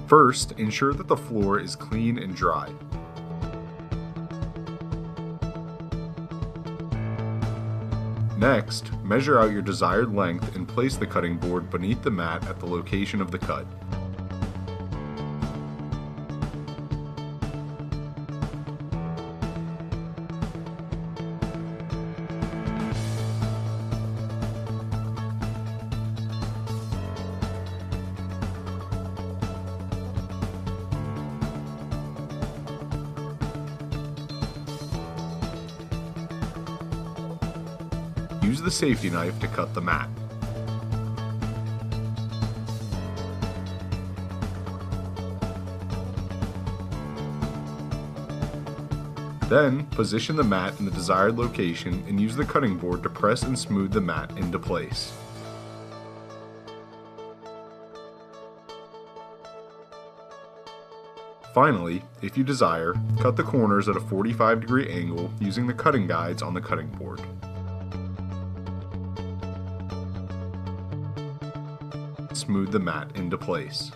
First, ensure that the floor is clean and dry. Next, measure out your desired length and place the cutting board beneath the mat at the location of the cut. Use the safety knife to cut the mat. Then, position the mat in the desired location and use the cutting board to press and smooth the mat into place. Finally, if you desire, cut the corners at a 45-degree angle using the cutting guides on the cutting board. Smooth the mat into place.